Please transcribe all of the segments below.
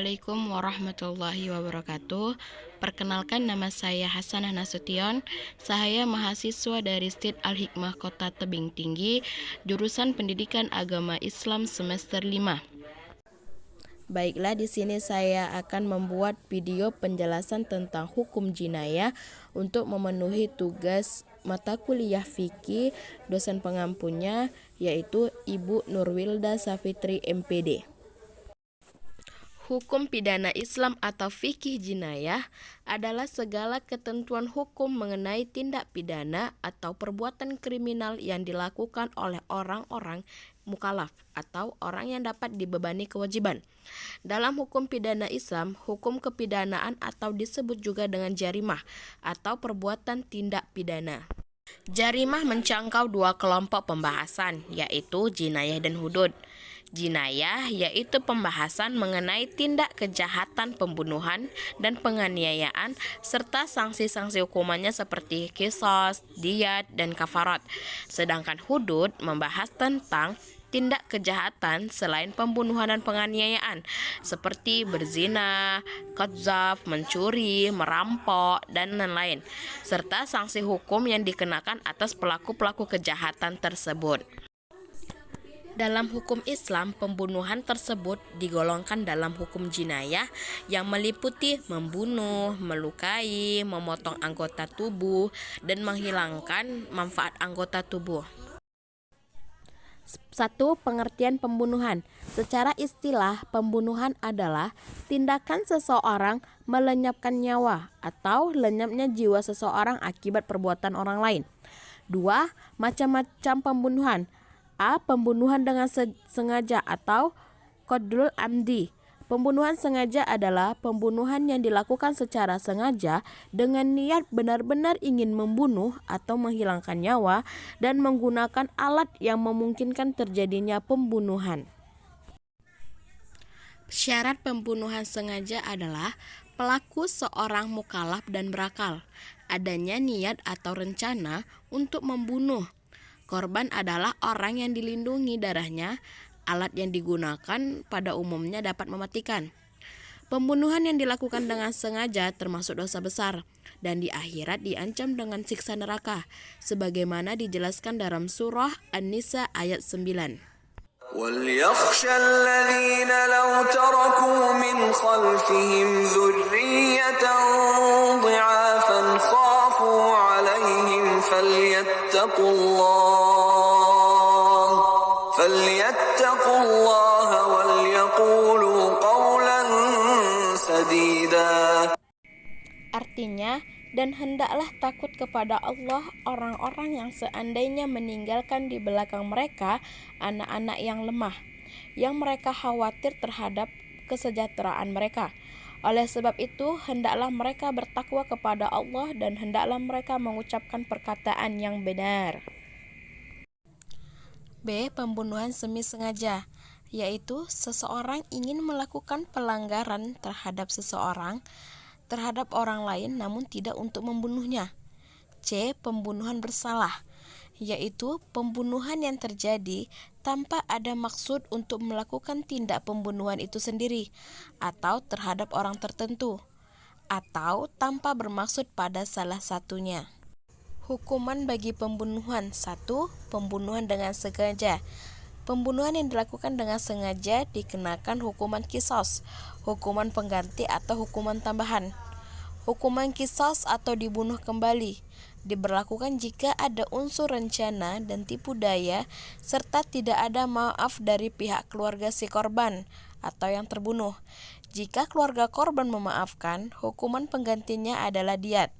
Assalamualaikum warahmatullahi wabarakatuh. Perkenalkan, nama saya Hasanah Nasution. Saya mahasiswa dari STID Al-Hikmah Kota Tebing Tinggi, jurusan Pendidikan Agama Islam semester 5. Baiklah, di sini saya akan membuat video penjelasan tentang hukum jinayah untuk memenuhi tugas mata kuliah fikih dosen pengampunya, yaitu Ibu Nurwilda Safitri MPD. Hukum pidana Islam atau fikih jinayah adalah segala ketentuan hukum mengenai tindak pidana atau perbuatan kriminal yang dilakukan oleh orang-orang mukallaf atau orang yang dapat dibebani kewajiban. Dalam hukum pidana Islam, hukum kepidanaan atau disebut juga dengan jarimah atau perbuatan tindak pidana. Jarimah mencangkau dua kelompok pembahasan, yaitu jinayah dan hudud. Jinayah yaitu pembahasan mengenai tindak kejahatan pembunuhan dan penganiayaan serta sanksi-sanksi hukumannya seperti qisas, diyat, dan kafarat. Sedangkan hudud membahas tentang tindak kejahatan selain pembunuhan dan penganiayaan seperti berzina, qadzaf, mencuri, merampok, dan lain-lain, serta sanksi hukum yang dikenakan atas pelaku-pelaku kejahatan tersebut. Dalam hukum Islam, pembunuhan tersebut digolongkan dalam hukum jinayah yang meliputi membunuh, melukai, memotong anggota tubuh, dan menghilangkan manfaat anggota tubuh. 1. Pengertian pembunuhan. Secara istilah, pembunuhan adalah tindakan seseorang melenyapkan nyawa atau lenyapnya jiwa seseorang akibat perbuatan orang lain. 2. Macam-macam pembunuhan. A. Pembunuhan dengan sengaja atau qadrul amdi. Pembunuhan sengaja adalah pembunuhan yang dilakukan secara sengaja dengan niat benar-benar ingin membunuh atau menghilangkan nyawa dan menggunakan alat yang memungkinkan terjadinya pembunuhan. Syarat pembunuhan sengaja adalah pelaku seorang mukallaf dan berakal, adanya niat atau rencana untuk membunuh. Korban adalah orang yang dilindungi darahnya. Alat yang digunakan pada umumnya dapat mematikan. Pembunuhan yang dilakukan dengan sengaja termasuk dosa besar dan di akhirat diancam dengan siksa neraka, sebagaimana dijelaskan dalam surah An-Nisa ayat 9. وَلْيَخْشَ الَّذِينَ لَوْ تَرَكُوا مِنْ خَلْفِهِمْ ذُرِّيَّةً ضِعَافًا خَافُوا عَلَيْهِمْ فَلْيَتَّقُوا اللَّهَ وَلْيَقُولُوا قَوْلًا سَدِيدًا. Artinya, dan hendaklah takut kepada Allah orang-orang yang seandainya meninggalkan di belakang mereka anak-anak yang lemah, yang mereka khawatir terhadap kesejahteraan mereka. Oleh sebab itu, hendaklah mereka bertakwa kepada Allah dan hendaklah mereka mengucapkan perkataan yang benar. B. Pembunuhan semi sengaja, yaitu seseorang ingin melakukan pelanggaran terhadap orang lain namun tidak untuk membunuhnya. C. Pembunuhan bersalah, yaitu pembunuhan yang terjadi tanpa ada maksud untuk melakukan tindak pembunuhan itu sendiri atau terhadap orang tertentu, atau tanpa bermaksud pada salah satunya. Hukuman bagi pembunuhan. 1. Pembunuhan dengan sengaja. Pembunuhan yang dilakukan dengan sengaja dikenakan hukuman qisas, hukuman pengganti atau hukuman tambahan. Hukuman qisas atau dibunuh kembali diberlakukan jika ada unsur rencana dan tipu daya serta tidak ada maaf dari pihak keluarga si korban atau yang terbunuh. Jika keluarga korban memaafkan, hukuman penggantinya adalah diyat.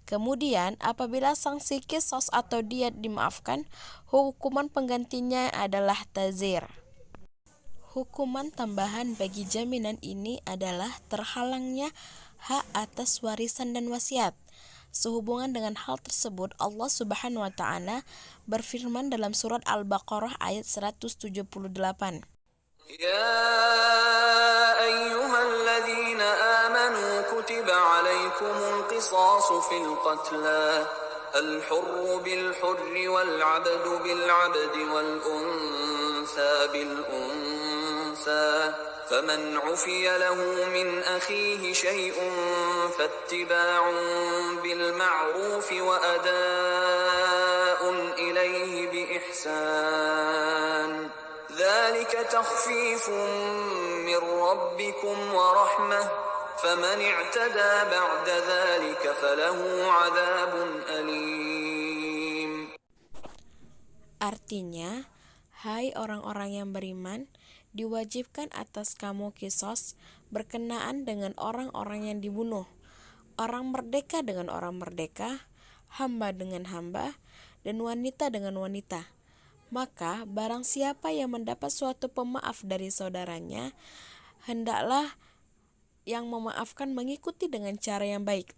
Kemudian, apabila sanksi qisas atau diyat dimaafkan, hukuman penggantinya adalah ta'zir. Hukuman tambahan bagi jaminan ini adalah terhalangnya hak atas warisan dan wasiat. Sehubungan dengan hal tersebut, Allah Subhanahu wa Ta'ala berfirman dalam surat Al-Baqarah ayat 178. يا أيها الذين آمنوا كتب عليكم القصاص في القتلى الحر بالحر والعبد بالعبد والأنثى بالأنثى فمن عفي له من أخيه شيء فاتباع بالمعروف وأداء إليه بإحسان ذلك تخفيف من ربكم ورحمة فمن اعتدى بعد ذلك فله عذاب أليم. Artinya, hai orang-orang yang beriman, diwajibkan atas kamu kisos berkenaan dengan orang-orang yang dibunuh, orang merdeka dengan orang merdeka, hamba dengan hamba, dan wanita dengan wanita. Maka barang siapa yang mendapat suatu pemaaf dari saudaranya, hendaklah yang memaafkan mengikuti dengan cara yang baik.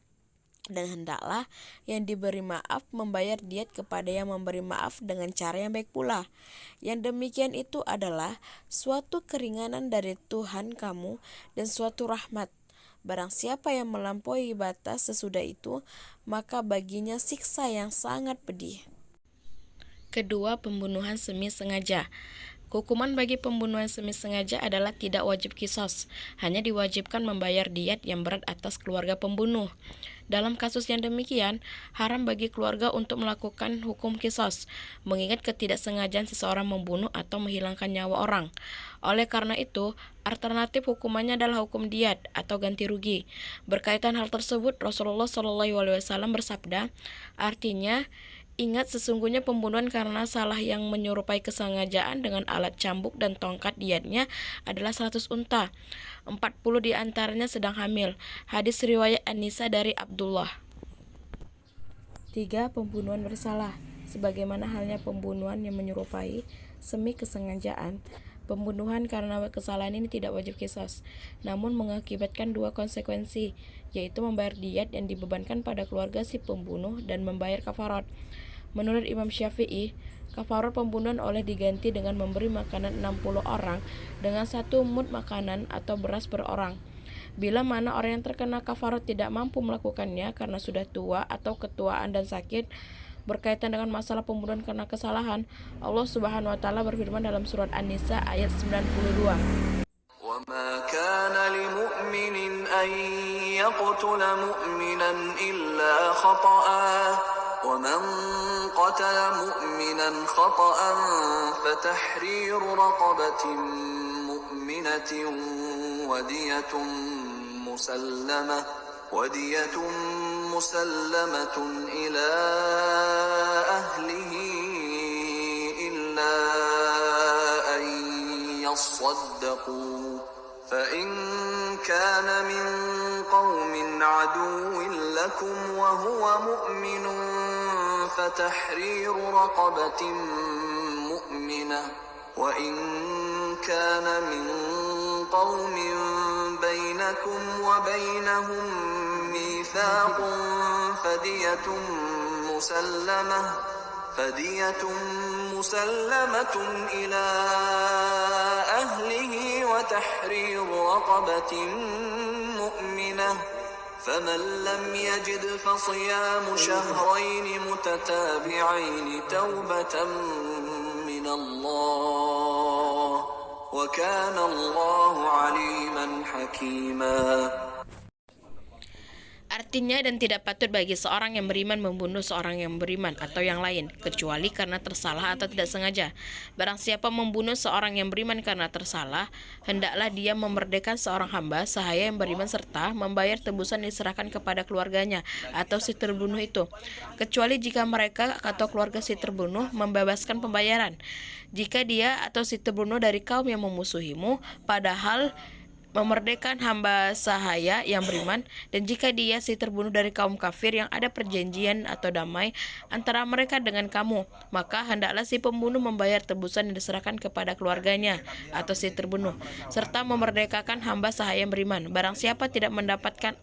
Dan hendaklah yang diberi maaf membayar diat kepada yang memberi maaf dengan cara yang baik pula. Yang demikian itu adalah suatu keringanan dari Tuhan kamu dan suatu rahmat. Barang siapa yang melampaui batas sesudah itu, maka baginya siksa yang sangat pedih. Kedua, pembunuhan semi sengaja. Hukuman bagi pembunuhan semi sengaja adalah tidak wajib kisos, hanya diwajibkan membayar diat yang berat atas keluarga pembunuh. Dalam kasus yang demikian, haram bagi keluarga untuk melakukan hukum kisos, mengingat ketidaksengajaan seseorang membunuh atau menghilangkan nyawa orang. Oleh karena itu, alternatif hukumannya adalah hukum diat atau ganti rugi. Berkaitan hal tersebut, Rasulullah SAW bersabda, artinya, ingat sesungguhnya pembunuhan karena salah yang menyerupai kesengajaan dengan alat cambuk dan tongkat diatnya adalah 100 unta. 40 diantaranya sedang hamil. Hadis riwayat An-Nisa dari Abdullah. 3. Pembunuhan bersalah. Sebagaimana halnya pembunuhan yang menyerupai semi kesengajaan, pembunuhan karena kesalahan ini tidak wajib kisos, namun mengakibatkan 2 konsekuensi, yaitu membayar diat yang dibebankan pada keluarga si pembunuh dan membayar kafarat. Menurut Imam Syafi'i, kafarat pembunuhan oleh diganti dengan memberi makanan 60 orang dengan 1 mud makanan atau beras per orang. Bila mana orang yang terkena kafarat tidak mampu melakukannya karena sudah tua atau ketuaan dan sakit. Berkaitan dengan masalah pembunuhan karena kesalahan, Allah Subhanahu wa taala berfirman dalam surat An-Nisa ayat 92. وَمَا كَانَ لِمُؤْمِنٍ أَن يَقْتُلَ مُؤْمِنًا إِلَّا خَطَأً وَمَنْ قَتَلَ مُؤْمِنًا خَطَأً فَتَحْرِيرُ رَقَبَةٍ مُؤْمِنَةٍ وَدِيَةٌ مُسَلَّمَةٌ إِلَى أَهْلِهِ إِلَّا أَن يَصَّدَّقُوا فَإِن كَانَ مِنْ قَوْمٍ عَدُوٍّ لَكُمْ وَهُوَ مُؤْمِنٌ فَتَحْرِيرُ رَقَبَةٍ مُؤْمِنَةٍ وَإِن كَانَ مِنْ قَوْمٍ بَيْنَكُمْ وَبَيْنَهُمْ مِيثَاقٌ فَدِيَةٌ مُسَلَّمَةٌ إِلَى أَهْلِهِ وَتَحْرِيرُ رَقَبَةٍ مُؤْمِنَةٍ فَمَنْ لَمْ يَجِدْ فَصِيَامُ شَهْرَيْنِ مُتَتَابِعَيْنِ تَوْبَةً مِنَ اللَّهِ وَكَانَ اللَّهُ عَلِيمًا حَكِيمًا. Artinya, dan tidak patut bagi seorang yang beriman membunuh seorang yang beriman atau yang lain, kecuali karena tersalah atau tidak sengaja. Barang siapa membunuh seorang yang beriman karena tersalah, hendaklah dia memerdekakan seorang hamba sahaya yang beriman serta membayar tebusan diserahkan kepada keluarganya atau si terbunuh itu, kecuali jika mereka atau keluarga si terbunuh membebaskan pembayaran. Jika dia atau si terbunuh dari kaum yang memusuhimu, padahal memerdekakan hamba sahaya yang beriman, dan jika dia si terbunuh dari kaum kafir yang ada perjanjian atau damai antara mereka dengan kamu, maka hendaklah si pembunuh membayar tebusan yang diserahkan kepada keluarganya atau si terbunuh, serta memerdekakan hamba sahaya yang beriman. Barang siapa tidak mendapatkan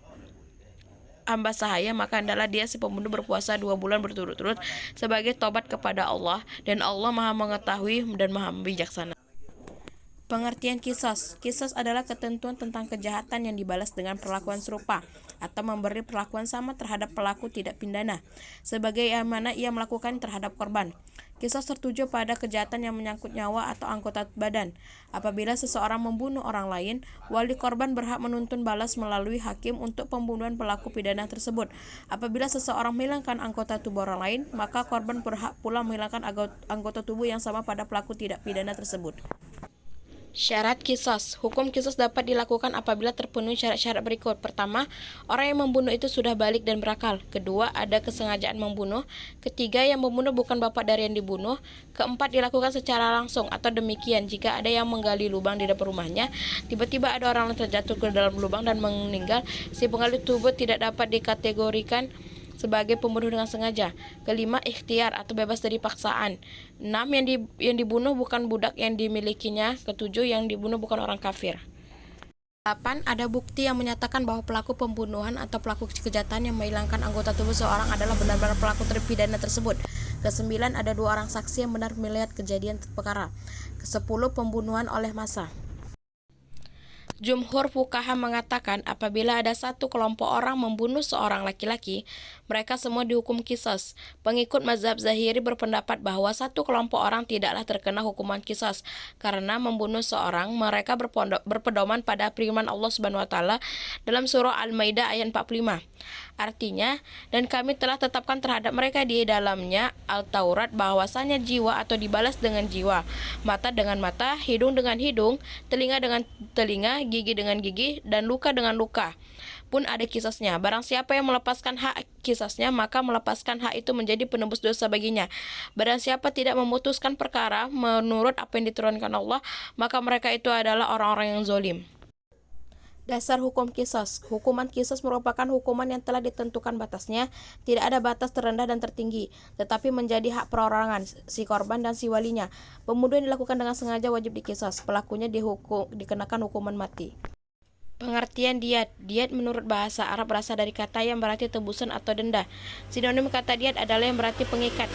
hamba sahaya, maka hendaklah dia si pembunuh berpuasa 2 bulan berturut-turut sebagai tobat kepada Allah, dan Allah Maha Mengetahui dan Maha Bijaksana. Pengertian kisos. Kisos adalah ketentuan tentang kejahatan yang dibalas dengan perlakuan serupa atau memberi perlakuan sama terhadap pelaku tidak pidana sebagaimana ia melakukan terhadap korban. Qisas tertuju pada kejahatan yang menyangkut nyawa atau anggota badan. Apabila seseorang membunuh orang lain, wali korban berhak menuntun balas melalui hakim untuk pembunuhan pelaku pidana tersebut. Apabila seseorang menghilangkan anggota tubuh orang lain, maka korban berhak pula menghilangkan anggota tubuh yang sama pada pelaku tindak pidana tersebut. Syarat kisos. Hukum kisos dapat dilakukan apabila terpenuhi syarat-syarat berikut. Pertama, orang yang membunuh itu sudah balik dan berakal. Kedua, ada kesengajaan membunuh. Ketiga, yang membunuh bukan bapak dari yang dibunuh. Keempat, dilakukan secara langsung atau demikian. Jika ada yang menggali lubang di depan rumahnya, tiba-tiba ada orang yang terjatuh ke dalam lubang dan meninggal, si penggali tubuh tidak dapat dikategorikan sebagai pembunuh dengan sengaja. Kelima, ikhtiar atau bebas dari paksaan. 6, yang dibunuh bukan budak yang dimilikinya. Ketujuh, yang dibunuh bukan orang kafir. 8. Ada bukti yang menyatakan bahwa pelaku pembunuhan atau pelaku kejahatan yang menghilangkan anggota tubuh seorang adalah benar-benar pelaku terpidana tersebut. Ke-9, ada 2 orang saksi yang benar melihat kejadian perkara. Ke-10, pembunuhan oleh massa. Jumhur fuqaha mengatakan apabila ada satu kelompok orang membunuh seorang laki-laki, mereka semua dihukum qisas. Pengikut mazhab Zahiri berpendapat bahwa satu kelompok orang tidaklah terkena hukuman qisas karena membunuh seorang. Mereka berpedoman pada firman Allah Subhanahu wa taala dalam surah Al-Maidah ayat 45. Artinya, dan kami telah tetapkan terhadap mereka di dalamnya Al-Taurat bahwasanya jiwa atau dibalas dengan jiwa, mata dengan mata, hidung dengan hidung, telinga dengan telinga, gigi dengan gigi, dan luka dengan luka pun ada kisasnya. Barang siapa yang melepaskan hak kisasnya, maka melepaskan hak itu menjadi penebus dosa baginya. Barang siapa tidak memutuskan perkara menurut apa yang diturunkan Allah, maka mereka itu adalah orang-orang yang zalim. Dasar hukum qisas. Hukuman qisas merupakan hukuman yang telah ditentukan batasnya, tidak ada batas terendah dan tertinggi, tetapi menjadi hak perorangan, si korban dan si walinya. Pembunuhan yang dilakukan dengan sengaja wajib diqisas, pelakunya dikenakan hukuman mati. Pengertian diat. Diat menurut bahasa Arab berasal dari kata yang berarti tebusan atau denda. Sinonim kata diat adalah yang berarti pengikat.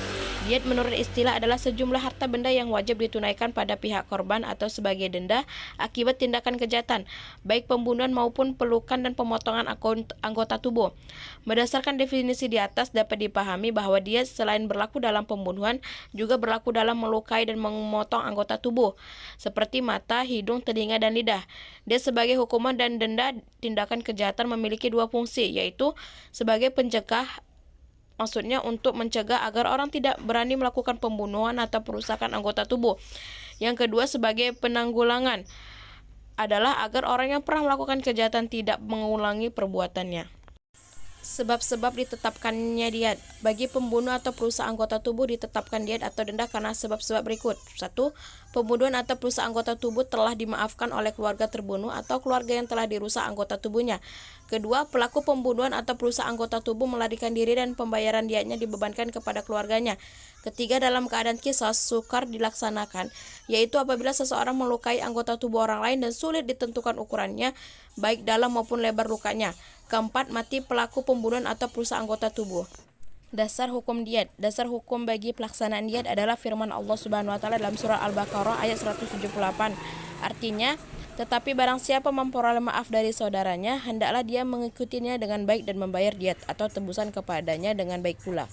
Diat menurut istilah adalah sejumlah harta benda yang wajib ditunaikan pada pihak korban atau sebagai denda akibat tindakan kejahatan, baik pembunuhan maupun pelukan dan pemotongan anggota tubuh. Berdasarkan definisi di atas dapat dipahami bahwa diat selain berlaku dalam pembunuhan juga berlaku dalam melukai dan memotong anggota tubuh seperti mata, hidung, telinga, dan lidah. Diat sebagai hukuman dan denda tindakan kejahatan memiliki 2 fungsi, yaitu sebagai pencegah, maksudnya untuk mencegah agar orang tidak berani melakukan pembunuhan atau perusakan anggota tubuh. Yang kedua sebagai penanggulangan, adalah agar orang yang pernah melakukan kejahatan tidak mengulangi perbuatannya. Sebab-sebab ditetapkannya diat. Bagi pembunuh atau perusak anggota tubuh ditetapkan diat atau denda karena sebab-sebab berikut. 1. Pembunuhan atau perusak anggota tubuh telah dimaafkan oleh keluarga terbunuh atau keluarga yang telah dirusak anggota tubuhnya. Kedua, pelaku pembunuhan atau perusak anggota tubuh melarikan diri dan pembayaran diatnya dibebankan kepada keluarganya. Ketiga, dalam keadaan qisas sukar dilaksanakan, yaitu apabila seseorang melukai anggota tubuh orang lain dan sulit ditentukan ukurannya, baik dalam maupun lebar lukanya. Keempat, mati pelaku pembunuhan atau perusak anggota tubuh. Dasar hukum diat. Dasar hukum bagi pelaksanaan diat adalah firman Allah Subhanahu wa taala dalam surah Al-Baqarah ayat 178. Artinya, tetapi barang siapa memperoleh maaf dari saudaranya, hendaklah dia mengikutinya dengan baik dan membayar diat atau tebusan kepadanya dengan baik pula.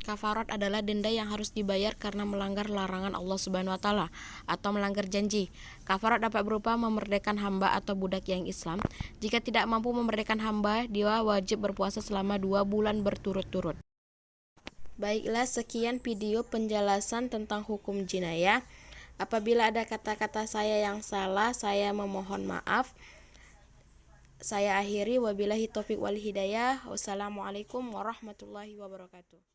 Kafarat adalah denda yang harus dibayar karena melanggar larangan Allah Subhanahu wa taala atau melanggar janji. Kafarat dapat berupa memerdekakan hamba atau budak yang Islam. Jika tidak mampu memerdekakan hamba, dia wajib berpuasa selama 2 bulan berturut-turut. Baiklah, sekian video penjelasan tentang hukum jinayah. Apabila ada kata-kata saya yang salah, saya memohon maaf. Saya akhiri, wabillahi taufiq wal hidayah. Wassalamualaikum warahmatullahi wabarakatuh.